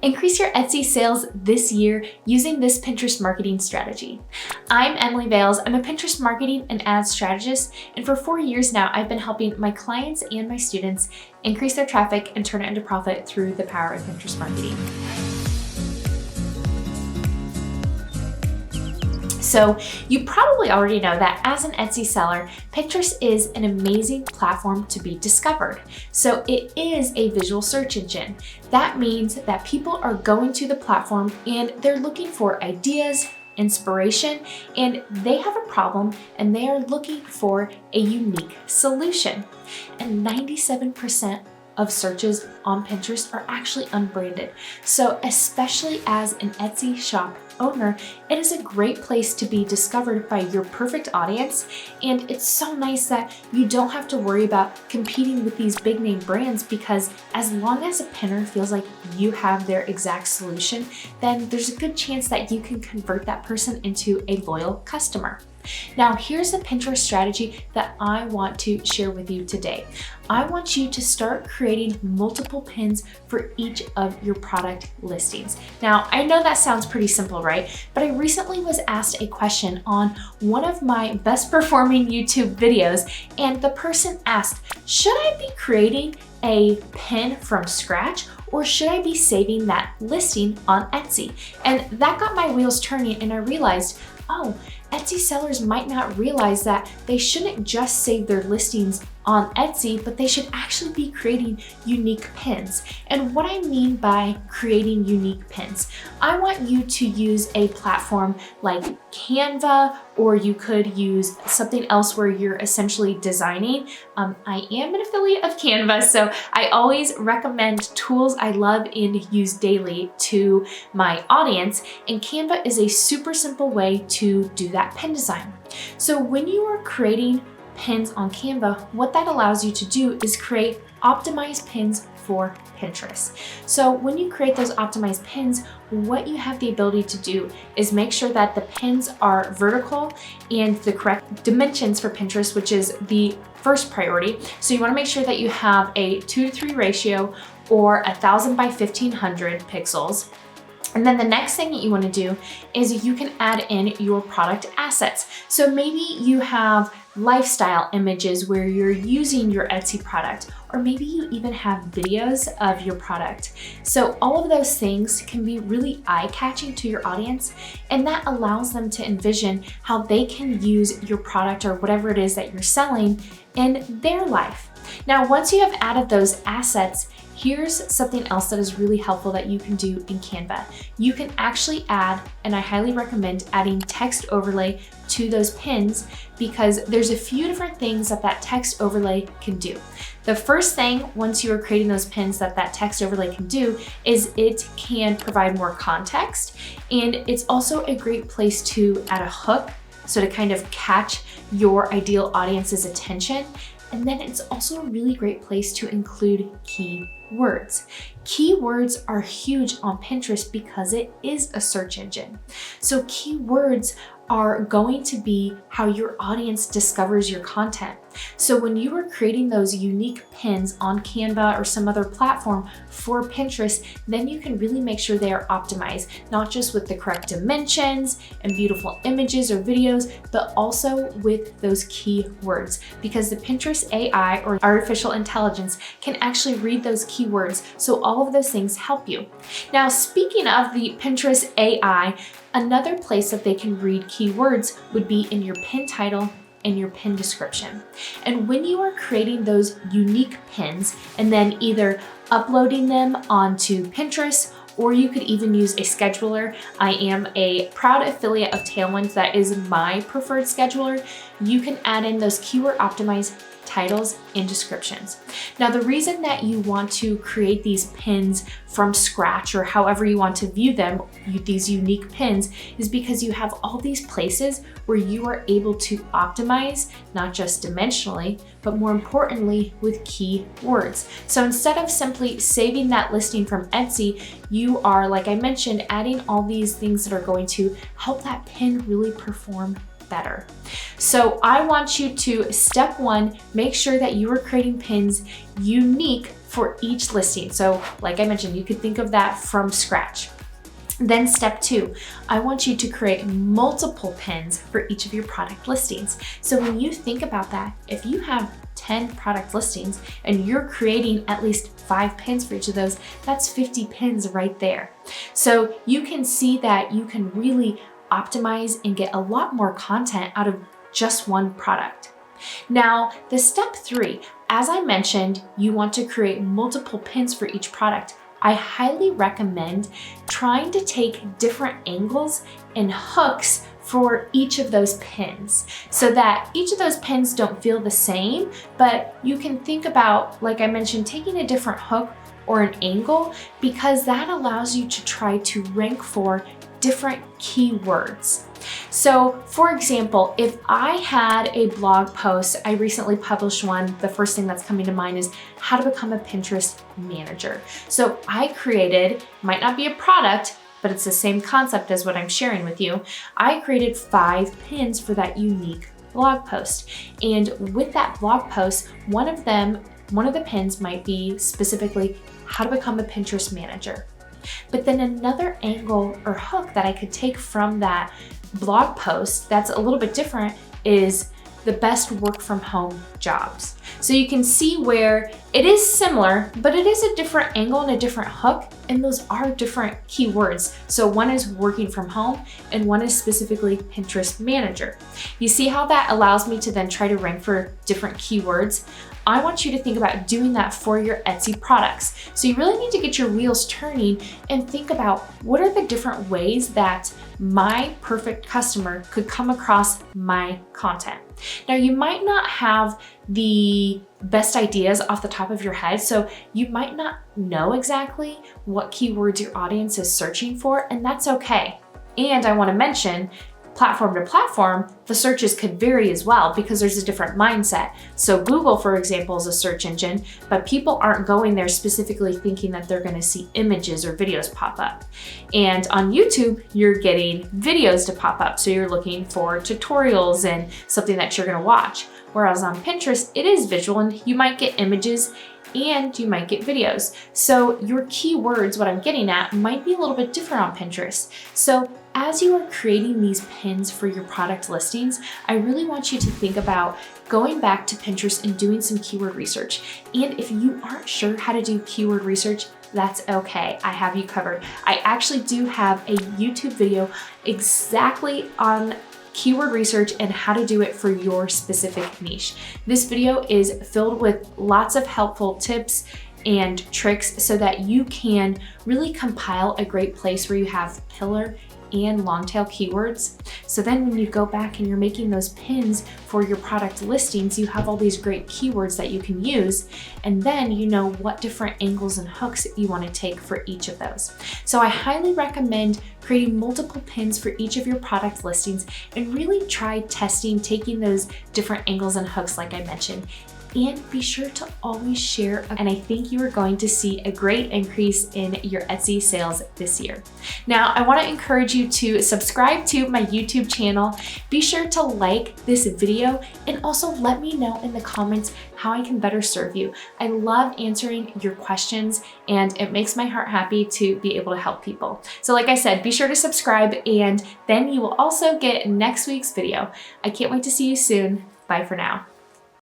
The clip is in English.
Increase your Etsy sales this year using this Pinterest marketing strategy. I'm Emily Vales. I'm a Pinterest marketing and ads strategist, and for 4 years now, I've been helping my clients and my students increase their traffic and turn it into profit through the power of Pinterest marketing. So you probably already know that as an Etsy seller, Pinterest is an amazing platform to be discovered. So it is a visual search engine. That means that people are going to the platform and they're looking for ideas, inspiration, and they have a problem and they are looking for a unique solution. And 97% of searches on Pinterest are actually unbranded. So especially as an Etsy shop owner, it is a great place to be discovered by your perfect audience. And it's so nice that you don't have to worry about competing with these big name brands, because as long as a pinner feels like you have their exact solution, then there's a good chance that you can convert that person into a loyal customer. Now, here's the Pinterest strategy that I want to share with you today. I want you to start creating multiple pins for each of your product listings. Now, I know that sounds pretty simple, right? But I recently was asked a question on one of my best performing YouTube videos, and the person asked, should I be creating a pin from scratch, or should I be saving that listing on Etsy? And that got my wheels turning, and I realized, oh, Etsy sellers might not realize that they shouldn't just save their listings on Etsy, but they should actually be creating unique pins. And what I mean by creating unique pins, I want you to use a platform like Canva, or you could use something else where you're essentially designing. I am an affiliate of Canva, so I always recommend tools I love and use daily to my audience. And Canva is a super simple way to do that pin design. So when you are creating pins on Canva, what that allows you to do is create optimized pins for Pinterest. So when you create those optimized pins, what you have the ability to do is make sure that the pins are vertical and the correct dimensions for Pinterest, which is the first priority. So you want to make sure that you have a 2:3 ratio or 1000 by 1500 pixels. And then the next thing that you want to do is you can add in your product assets. So maybe you have lifestyle images where you're using your Etsy product, or maybe you even have videos of your product. So all of those things can be really eye-catching to your audience, and that allows them to envision how they can use your product or whatever it is that you're selling in their life. Now, once you have added those assets, here's something else that is really helpful that you can do in Canva. You can actually add, and I highly recommend adding text overlay to those pins, because there's a few different things that that text overlay can do. The first thing, once you are creating those pins, that that text overlay can do is it can provide more context, and it's also a great place to add a hook, so to kind of catch your ideal audience's attention. And then it's also a really great place to include keywords. Keywords are huge on Pinterest because it is a search engine. So keywords are going to be how your audience discovers your content. So when you are creating those unique pins on Canva or some other platform for Pinterest, then you can really make sure they are optimized, not just with the correct dimensions and beautiful images or videos, but also with those keywords, because the Pinterest AI, or artificial intelligence, can actually read those keywords. So all of those things help you. Now, speaking of the Pinterest AI, another place that they can read keywords would be in your pin title and your pin description. And when you are creating those unique pins and then either uploading them onto Pinterest, or you could even use a scheduler. I am a proud affiliate of Tailwind. That is my preferred scheduler. You can add in those keyword optimized titles and descriptions. Now, the reason that you want to create these pins from scratch, or however you want to view them, these unique pins, is because you have all these places where you are able to optimize, not just dimensionally, but more importantly with keywords. So instead of simply saving that listing from Etsy, you are, like I mentioned, adding all these things that are going to help that pin really perform better. So I want you to, step one, make sure that you are creating pins unique for each listing. So like I mentioned, you could think of that from scratch. Then step two, I want you to create multiple pins for each of your product listings. So when you think about that, if you have 10 product listings and you're creating at least 5 pins for each of those, that's 50 pins right there. So you can see that you can really optimize and get a lot more content out of just one product. Now, the step three, as I mentioned, you want to create multiple pins for each product. I highly recommend trying to take different angles and hooks for each of those pins so that each of those pins don't feel the same, but you can think about, like I mentioned, taking a different hook or an angle, because that allows you to try to rank for different keywords. So for example, if I had a blog post, I recently published one, the first thing that's coming to mind is how to become a Pinterest manager. So I created, might not be a product, but it's the same concept as what I'm sharing with you. I created 5 pins for that unique blog post. And with that blog post, one of the pins might be specifically how to become a Pinterest manager. But then another angle or hook that I could take from that blog post that's a little bit different is the best work from home jobs. So you can see where it is similar, but it is a different angle and a different hook, and those are different keywords. So one is working from home and one is specifically Pinterest manager. You see how that allows me to then try to rank for different keywords? I want you to think about doing that for your Etsy products. So you really need to get your wheels turning and think about what are the different ways that my perfect customer could come across my content. Now, you might not have the best ideas off the top of your head, so you might not know exactly what keywords your audience is searching for, and that's okay. And I want to mention, platform to platform, the searches could vary as well because there's a different mindset. So Google, for example, is a search engine, but people aren't going there specifically thinking that they're going to see images or videos pop up. And on YouTube, you're getting videos to pop up. So you're looking for tutorials and something that you're going to watch. Whereas on Pinterest, it is visual and you might get images and you might get videos. So your keywords, what I'm getting at, might be a little bit different on Pinterest. So as you are creating these pins for your product listings, I really want you to think about going back to Pinterest and doing some keyword research. And if you aren't sure how to do keyword research, that's okay. I have you covered. I actually do have a YouTube video exactly on keyword research and how to do it for your specific niche. This video is filled with lots of helpful tips and tricks so that you can really compile a great place where you have pillar and long tail keywords. So then when you go back and you're making those pins for your product listings, you have all these great keywords that you can use, and then you know what different angles and hooks you want to take for each of those. So I highly recommend creating multiple pins for each of your product listings and really try testing, taking those different angles and hooks like I mentioned. And be sure to always share, and I think you are going to see a great increase in your Etsy sales this year. Now, I want to encourage you to subscribe to my YouTube channel. Be sure to like this video and also let me know in the comments how I can better serve you. I love answering your questions and it makes my heart happy to be able to help people. So like I said, be sure to subscribe and then you will also get next week's video. I can't wait to see you soon. Bye for now.